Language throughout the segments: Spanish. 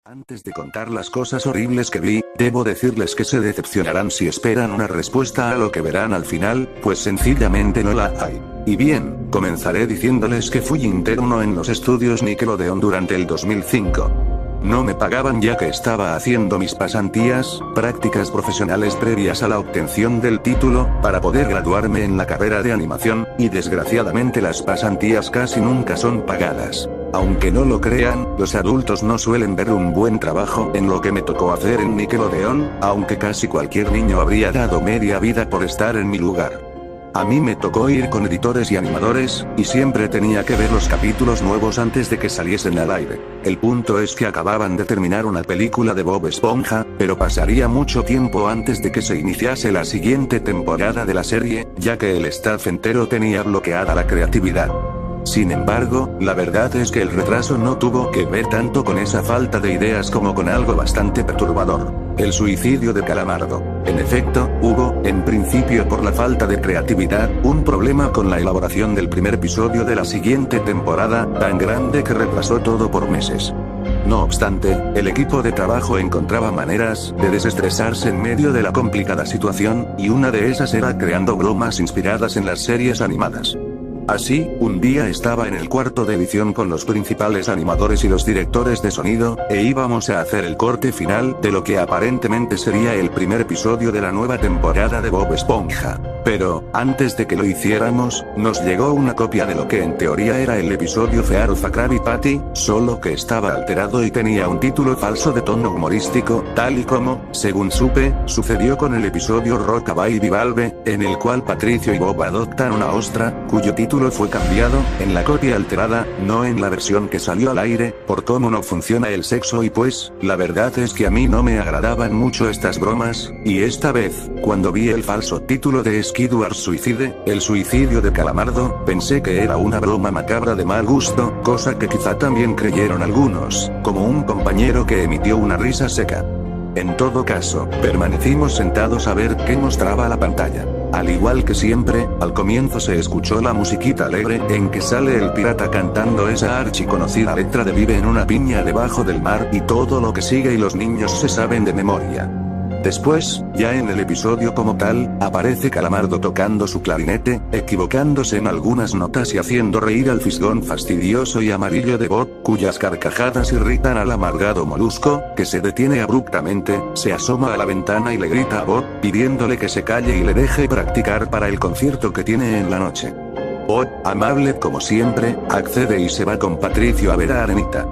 Antes de contar las cosas horribles que vi, debo decirles que se decepcionarán si esperan una respuesta a lo que verán al final, pues sencillamente no la hay. Y bien, comenzaré diciéndoles que fui interno en los estudios Nickelodeon durante el 2005. No me pagaban ya que estaba haciendo mis pasantías, prácticas profesionales previas a la obtención del título, para poder graduarme en la carrera de animación, y desgraciadamente las pasantías casi nunca son pagadas. Aunque no lo crean, los adultos no suelen ver un buen trabajo en lo que me tocó hacer en Nickelodeon, aunque casi cualquier niño habría dado media vida por estar en mi lugar. A mí me tocó ir con editores y animadores, y siempre tenía que ver los capítulos nuevos antes de que saliesen al aire. El punto es que acababan de terminar una película de Bob Esponja, pero pasaría mucho tiempo antes de que se iniciase la siguiente temporada de la serie, ya que el staff entero tenía bloqueada la creatividad. Sin embargo, la verdad es que el retraso no tuvo que ver tanto con esa falta de ideas como con algo bastante perturbador: el suicidio de Calamardo. En efecto, hubo, en principio por la falta de creatividad, un problema con la elaboración del primer episodio de la siguiente temporada, tan grande que retrasó todo por meses. No obstante, el equipo de trabajo encontraba maneras de desestresarse en medio de la complicada situación, y una de esas era creando bromas inspiradas en las series animadas. Así, un día estaba en el cuarto de edición con los principales animadores y los directores de sonido, e íbamos a hacer el corte final de lo que aparentemente sería el primer episodio de la nueva temporada de Bob Esponja. Pero, antes de que lo hiciéramos, nos llegó una copia de lo que en teoría era el episodio Fear of a Krabby Patty, solo que estaba alterado y tenía un título falso de tono humorístico, tal y como, según supe, sucedió con el episodio Rockabye Valve, en el cual Patricio y Bob adoptan una ostra, cuyo título fue cambiado, en la copia alterada, no en la versión que salió al aire, por cómo no funciona el sexo. Y pues, la verdad es que a mí no me agradaban mucho estas bromas, y esta vez, cuando vi el falso título de Skidward Suicide, el suicidio de Calamardo, pensé que era una broma macabra de mal gusto, cosa que quizá también creyeron algunos, como un compañero que emitió una risa seca. En todo caso, permanecimos sentados a ver qué mostraba la pantalla. Al igual que siempre, al comienzo se escuchó la musiquita alegre en que sale el pirata cantando esa archiconocida letra de Vive en una piña debajo del mar, y todo lo que sigue y los niños se saben de memoria. Después, ya en el episodio como tal, aparece Calamardo tocando su clarinete, equivocándose en algunas notas y haciendo reír al fisgón fastidioso y amarillo de Bob, cuyas carcajadas irritan al amargado Molusco, que se detiene abruptamente, se asoma a la ventana y le grita a Bob, pidiéndole que se calle y le deje practicar para el concierto que tiene en la noche. Bob, amable como siempre, accede y se va con Patricio a ver a Arenita.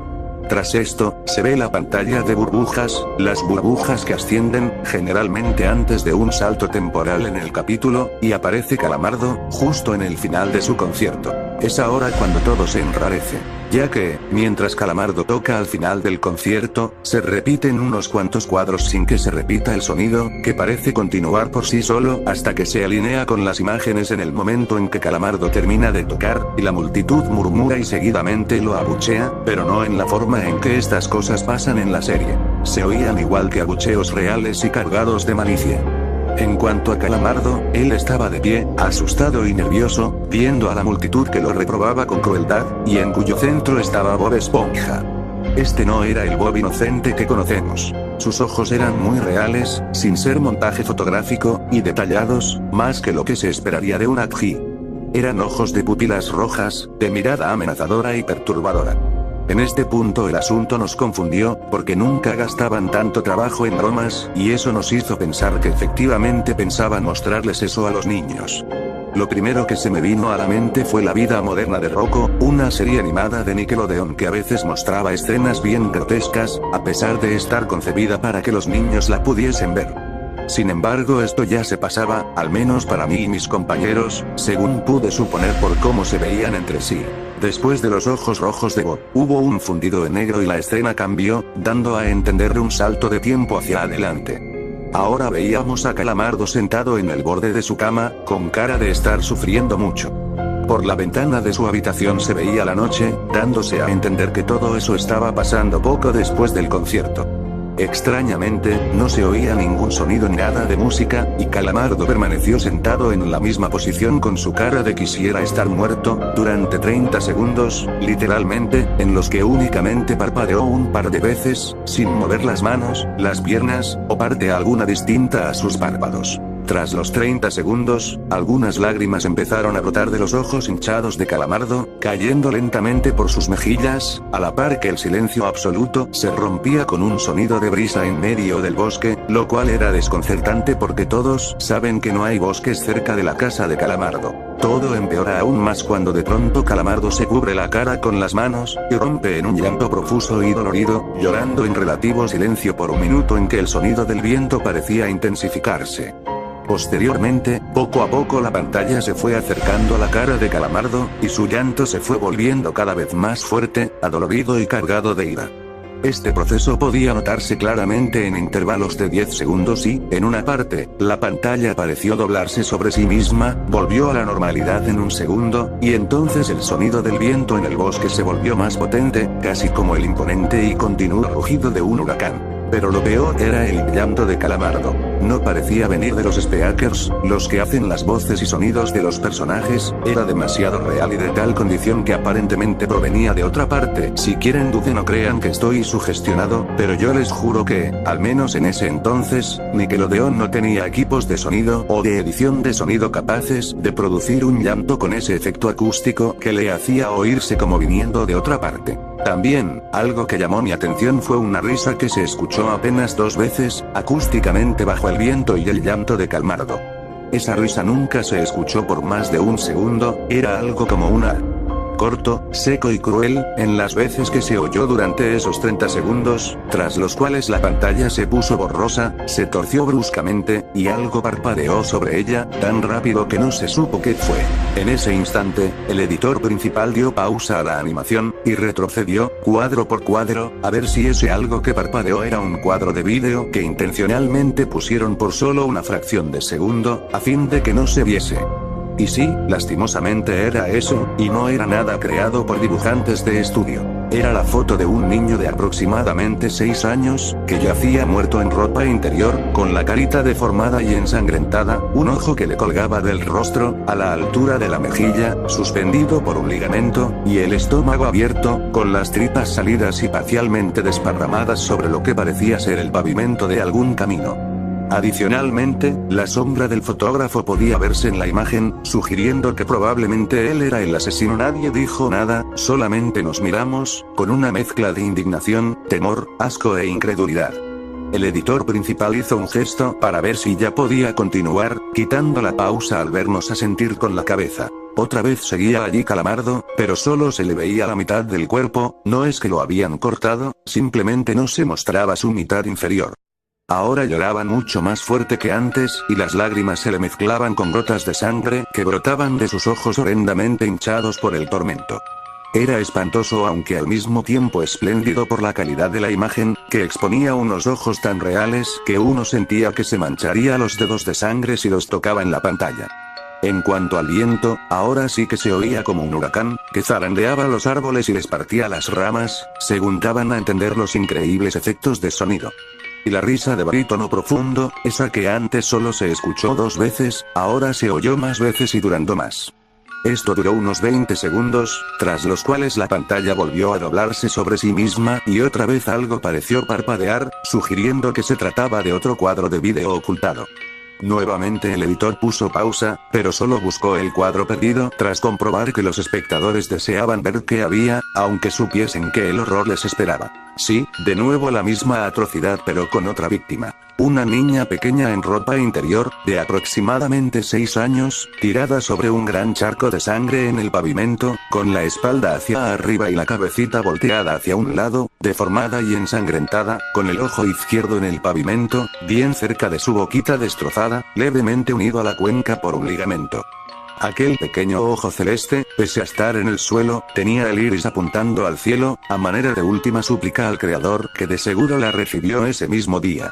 Tras esto, se ve la pantalla de burbujas, las burbujas que ascienden, generalmente antes de un salto temporal en el capítulo, y aparece Calamardo, justo en el final de su concierto. Es ahora cuando todo se enrarece, ya que, mientras Calamardo toca al final del concierto, se repiten unos cuantos cuadros sin que se repita el sonido, que parece continuar por sí solo hasta que se alinea con las imágenes en el momento en que Calamardo termina de tocar, y la multitud murmura y seguidamente lo abuchea, pero no en la forma en que estas cosas pasan en la serie. Se oían igual que abucheos reales y cargados de malicia. En cuanto a Calamardo, él estaba de pie, asustado y nervioso, viendo a la multitud que lo reprobaba con crueldad, y en cuyo centro estaba Bob Esponja. Este no era el Bob inocente que conocemos. Sus ojos eran muy reales, sin ser montaje fotográfico, y detallados, más que lo que se esperaría de un Aggi. Eran ojos de pupilas rojas, de mirada amenazadora y perturbadora. En este punto el asunto nos confundió, porque nunca gastaban tanto trabajo en bromas, y eso nos hizo pensar que efectivamente pensaban mostrarles eso a los niños. Lo primero que se me vino a la mente fue La vida moderna de Rocco, una serie animada de Nickelodeon que a veces mostraba escenas bien grotescas, a pesar de estar concebida para que los niños la pudiesen ver. Sin embargo, esto ya se pasaba, al menos para mí y mis compañeros, según pude suponer por cómo se veían entre sí. Después de los ojos rojos de Bob, hubo un fundido en negro y la escena cambió, dando a entender un salto de tiempo hacia adelante. Ahora veíamos a Calamardo sentado en el borde de su cama, con cara de estar sufriendo mucho. Por la ventana de su habitación se veía la noche, dándose a entender que todo eso estaba pasando poco después del concierto. Extrañamente, no se oía ningún sonido ni nada de música, y Calamardo permaneció sentado en la misma posición con su cara de quisiera estar muerto, durante 30 segundos, literalmente, en los que únicamente parpadeó un par de veces, sin mover las manos, las piernas, o parte alguna distinta a sus párpados. Tras los 30 segundos, algunas lágrimas empezaron a brotar de los ojos hinchados de Calamardo, cayendo lentamente por sus mejillas, a la par que el silencio absoluto se rompía con un sonido de brisa en medio del bosque, lo cual era desconcertante porque todos saben que no hay bosques cerca de la casa de Calamardo. Todo empeora aún más cuando de pronto Calamardo se cubre la cara con las manos, y rompe en un llanto profuso y dolorido, llorando en relativo silencio por un minuto en que el sonido del viento parecía intensificarse. Posteriormente, poco a poco la pantalla se fue acercando a la cara de Calamardo, y su llanto se fue volviendo cada vez más fuerte, adolorido y cargado de ira. Este proceso podía notarse claramente en intervalos de 10 segundos y, en una parte, la pantalla pareció doblarse sobre sí misma, volvió a la normalidad en un segundo, y entonces el sonido del viento en el bosque se volvió más potente, casi como el imponente y continuo rugido de un huracán. Pero lo peor era el llanto de Calamardo. No parecía venir de los speakers, los que hacen las voces y sonidos de los personajes, era demasiado real y de tal condición que aparentemente provenía de otra parte. Si quieren duden o crean que estoy sugestionado, pero yo les juro que, al menos en ese entonces, Nickelodeon no tenía equipos de sonido o de edición de sonido capaces de producir un llanto con ese efecto acústico que le hacía oírse como viniendo de otra parte. También, algo que llamó mi atención fue una risa que se escuchó apenas 2 veces, acústicamente bajo el viento y el llanto de Calamardo. Esa risa nunca se escuchó por más de un segundo, era algo como una corto, seco y cruel, en las veces que se oyó durante esos 30 segundos, tras los cuales la pantalla se puso borrosa, se torció bruscamente, y algo parpadeó sobre ella, tan rápido que no se supo qué fue. En ese instante, el editor principal dio pausa a la animación, y retrocedió, cuadro por cuadro, a ver si ese algo que parpadeó era un cuadro de vídeo que intencionalmente pusieron por solo una fracción de segundo, a fin de que no se viese. Y sí, lastimosamente era eso, y no era nada creado por dibujantes de estudio. Era la foto de un niño de aproximadamente 6 años, que yacía muerto en ropa interior, con la carita deformada y ensangrentada, un ojo que le colgaba del rostro, a la altura de la mejilla, suspendido por un ligamento, y el estómago abierto, con las tripas salidas y parcialmente desparramadas sobre lo que parecía ser el pavimento de algún camino. Adicionalmente, la sombra del fotógrafo podía verse en la imagen, sugiriendo que probablemente él era el asesino. Nadie dijo nada, solamente nos miramos, con una mezcla de indignación, temor, asco e incredulidad. El editor principal hizo un gesto para ver si ya podía continuar, quitando la pausa al vernos asentir con la cabeza. Otra vez seguía allí Calamardo, pero solo se le veía la mitad del cuerpo, no es que lo habían cortado, simplemente no se mostraba su mitad inferior. Ahora lloraba mucho más fuerte que antes, y las lágrimas se le mezclaban con gotas de sangre que brotaban de sus ojos horrendamente hinchados por el tormento. Era espantoso aunque al mismo tiempo espléndido por la calidad de la imagen, que exponía unos ojos tan reales que uno sentía que se mancharía los dedos de sangre si los tocaba en la pantalla. En cuanto al viento, ahora sí que se oía como un huracán, que zarandeaba los árboles y les partía las ramas, según daban a entender los increíbles efectos de sonido. Y la risa de barítono profundo, esa que antes solo se escuchó 2 veces, ahora se oyó más veces y durando más. Esto duró unos 20 segundos, tras los cuales la pantalla volvió a doblarse sobre sí misma y otra vez algo pareció parpadear, sugiriendo que se trataba de otro cuadro de vídeo ocultado. Nuevamente el editor puso pausa, pero solo buscó el cuadro perdido tras comprobar que los espectadores deseaban ver qué había, aunque supiesen que el horror les esperaba. Sí, de nuevo la misma atrocidad pero con otra víctima. Una niña pequeña en ropa interior, de aproximadamente 6 años, tirada sobre un gran charco de sangre en el pavimento, con la espalda hacia arriba y la cabecita volteada hacia un lado, deformada y ensangrentada, con el ojo izquierdo en el pavimento, bien cerca de su boquita destrozada, levemente unido a la cuenca por un ligamento. Aquel pequeño ojo celeste, pese a estar en el suelo, tenía el iris apuntando al cielo, a manera de última súplica al Creador, que de seguro la recibió ese mismo día.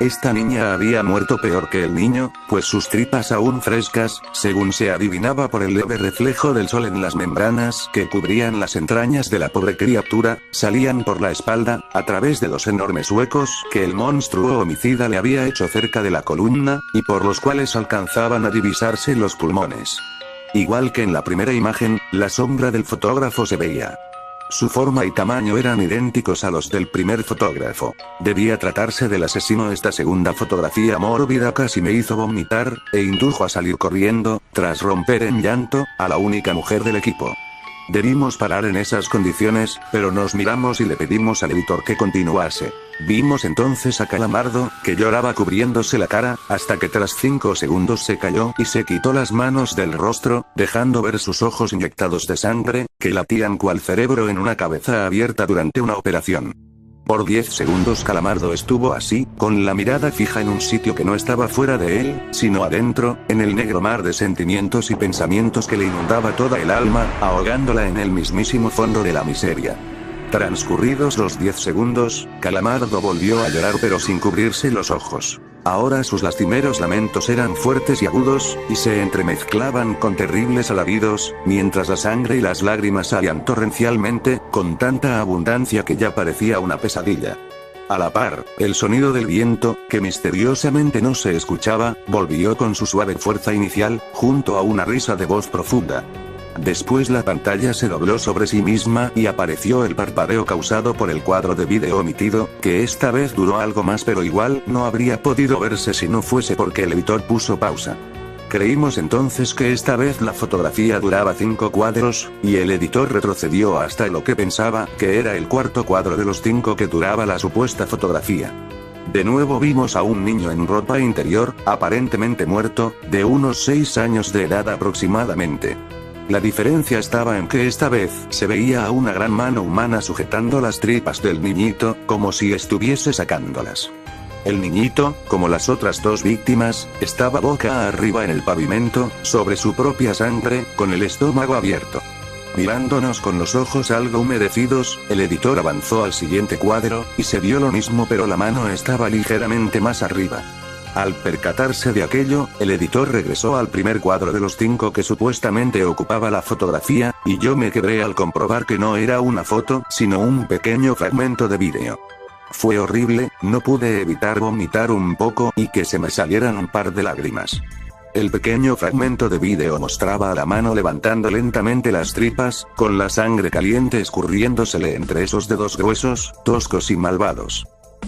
Esta niña había muerto peor que el niño, pues sus tripas aún frescas, según se adivinaba por el leve reflejo del sol en las membranas que cubrían las entrañas de la pobre criatura, salían por la espalda, a través de los enormes huecos que el monstruo homicida le había hecho cerca de la columna, y por los cuales alcanzaban a divisarse los pulmones. Igual que en la primera imagen, la sombra del fotógrafo se veía. Su forma y tamaño eran idénticos a los del primer fotógrafo. Debía tratarse del asesino. Esta segunda fotografía mórbida casi me hizo vomitar, e indujo a salir corriendo, tras romper en llanto, a la única mujer del equipo. Debimos parar en esas condiciones, pero nos miramos y le pedimos al editor que continuase. Vimos entonces a Calamardo, que lloraba cubriéndose la cara, hasta que tras 5 segundos se cayó y se quitó las manos del rostro, dejando ver sus ojos inyectados de sangre, que latían cual cerebro en una cabeza abierta durante una operación. Por 10 segundos Calamardo estuvo así, con la mirada fija en un sitio que no estaba fuera de él, sino adentro, en el negro mar de sentimientos y pensamientos que le inundaba toda el alma, ahogándola en el mismísimo fondo de la miseria. Transcurridos los 10 segundos, Calamardo volvió a llorar pero sin cubrirse los ojos. Ahora sus lastimeros lamentos eran fuertes y agudos, y se entremezclaban con terribles alaridos, mientras la sangre y las lágrimas salían torrencialmente, con tanta abundancia que ya parecía una pesadilla. A la par, el sonido del viento, que misteriosamente no se escuchaba, volvió con su suave fuerza inicial, junto a una risa de voz profunda. Después la pantalla se dobló sobre sí misma y apareció el parpadeo causado por el cuadro de vídeo omitido, que esta vez duró algo más pero igual no habría podido verse si no fuese porque el editor puso pausa. Creímos entonces que esta vez la fotografía duraba 5 cuadros, y el editor retrocedió hasta lo que pensaba que era el cuarto cuadro de los 5 que duraba la supuesta fotografía. De nuevo vimos a un niño en ropa interior, aparentemente muerto, de unos 6 años de edad aproximadamente. La diferencia estaba en que esta vez se veía a una gran mano humana sujetando las tripas del niñito, como si estuviese sacándolas. El niñito, como las otras 2 víctimas, estaba boca arriba en el pavimento, sobre su propia sangre, con el estómago abierto. Mirándonos con los ojos algo humedecidos, el editor avanzó al siguiente cuadro, y se vio lo mismo pero la mano estaba ligeramente más arriba. Al percatarse de aquello, el editor regresó al primer cuadro de los 5 que supuestamente ocupaba la fotografía, y yo me quebré al comprobar que no era una foto, sino un pequeño fragmento de vídeo. Fue horrible, no pude evitar vomitar un poco y que se me salieran un par de lágrimas. El pequeño fragmento de vídeo mostraba a la mano levantando lentamente las tripas, con la sangre caliente escurriéndosele entre esos dedos gruesos, toscos y malvados.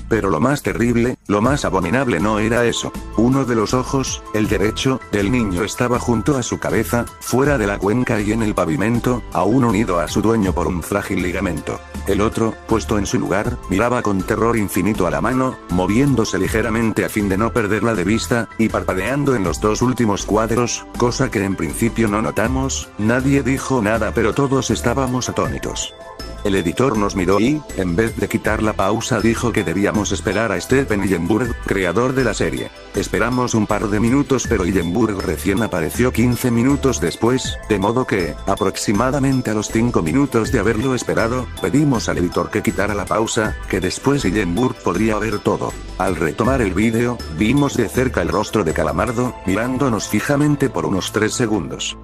Pero lo más terrible, lo más abominable no era eso. Uno de los ojos, el derecho, del niño estaba junto a su cabeza, fuera de la cuenca y en el pavimento, aún unido a su dueño por un frágil ligamento. El otro, puesto en su lugar, miraba con terror infinito a la mano, moviéndose ligeramente a fin de no perderla de vista, y parpadeando en los 2 últimos cuadros, cosa que en principio no notamos. Nadie dijo nada pero todos estábamos atónitos. El editor nos miró y, en vez de quitar la pausa, dijo que debíamos esperar a Stephen Hillenburg, creador de la serie. Esperamos un par de minutos pero Hillenburg recién apareció 15 minutos después, de modo que, aproximadamente a los 5 minutos de haberlo esperado, pedimos al editor que quitara la pausa, que después Hillenburg podría ver todo. Al retomar el vídeo, vimos de cerca el rostro de Calamardo, mirándonos fijamente por unos 3 segundos.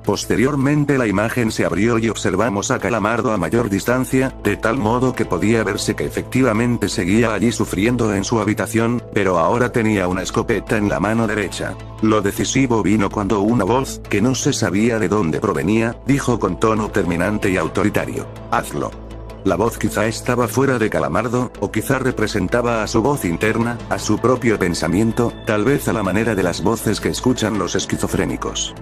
Posteriormente la imagen se abrió y observamos a Calamardo a mayor distancia, de tal modo que podía verse que efectivamente seguía allí sufriendo en su habitación, pero ahora tenía una escopeta en la mano derecha. Lo decisivo vino cuando una voz, que no se sabía de dónde provenía, dijo con tono terminante y autoritario: «Hazlo». La voz quizá estaba fuera de Calamardo, o quizá representaba a su voz interna, a su propio pensamiento, tal vez a la manera de las voces que escuchan los esquizofrénicos.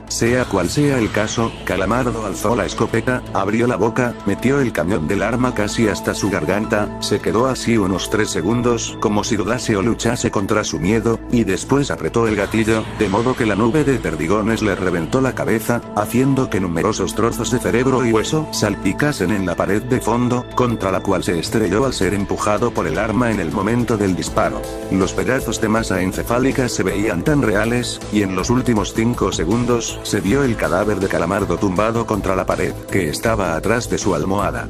Sea cual sea el caso, Calamardo alzó la escopeta, abrió la boca, metió el cañón del arma casi hasta su garganta, se quedó así unos 3 segundos como si dudase o luchase contra su miedo, y después apretó el gatillo, de modo que la nube de perdigones le reventó la cabeza, haciendo que numerosos trozos de cerebro y hueso salpicasen en la pared de fondo, contra la cual se estrelló al ser empujado por el arma en el momento del disparo. Los pedazos de masa encefálica se veían tan reales, y en los últimos 5 segundos, se vio el cadáver de Calamardo tumbado contra la pared, que estaba atrás de su almohada.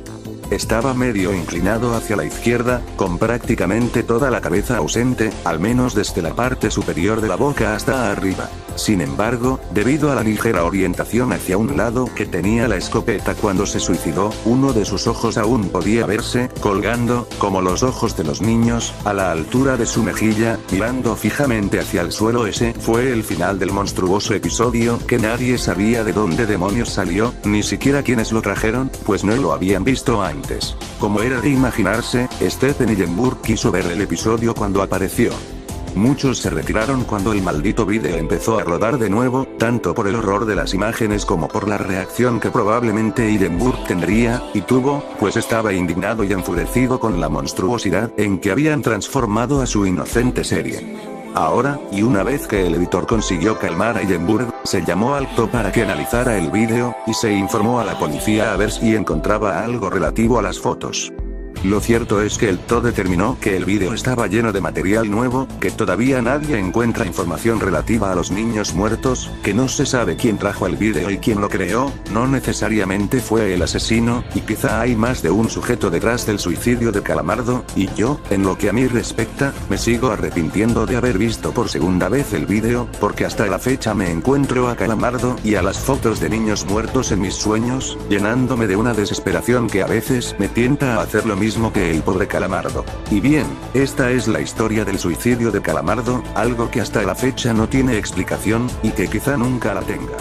estaba medio inclinado hacia la izquierda, con prácticamente toda la cabeza ausente, al menos desde la parte superior de la boca hasta arriba. Sin embargo, debido a la ligera orientación hacia un lado que tenía la escopeta cuando se suicidó, uno de sus ojos aún podía verse, colgando, como los ojos de los niños, a la altura de su mejilla, mirando fijamente hacia el suelo. Ese fue el final del monstruoso episodio, que nadie sabía de dónde demonios salió, ni siquiera quienes lo trajeron, pues no lo habían visto antes. Como era de imaginarse, Stephen Hillenburg quiso ver el episodio cuando apareció. Muchos se retiraron cuando el maldito vídeo empezó a rodar de nuevo, tanto por el horror de las imágenes como por la reacción que probablemente Hillenburg tendría, y tuvo, pues estaba indignado y enfurecido con la monstruosidad en que habían transformado a su inocente serie. Ahora, y una vez que el editor consiguió calmar a Hillenburg, se llamó Alto para que analizara el vídeo, y se informó a la policía a ver si encontraba algo relativo a las fotos. Lo cierto es que el TO determinó que el vídeo estaba lleno de material nuevo, que todavía nadie encuentra información relativa a los niños muertos, que no se sabe quién trajo el vídeo y quién lo creó, no necesariamente fue el asesino, y quizá hay más de un sujeto detrás del suicidio de Calamardo, y yo, en lo que a mí respecta, me sigo arrepintiendo de haber visto por segunda vez el vídeo, porque hasta la fecha me encuentro a Calamardo y a las fotos de niños muertos en mis sueños, llenándome de una desesperación que a veces me tienta a hacer lo mismo que el pobre Calamardo. Y bien, esta es la historia del suicidio de Calamardo, algo que hasta la fecha no tiene explicación, y que quizá nunca la tenga.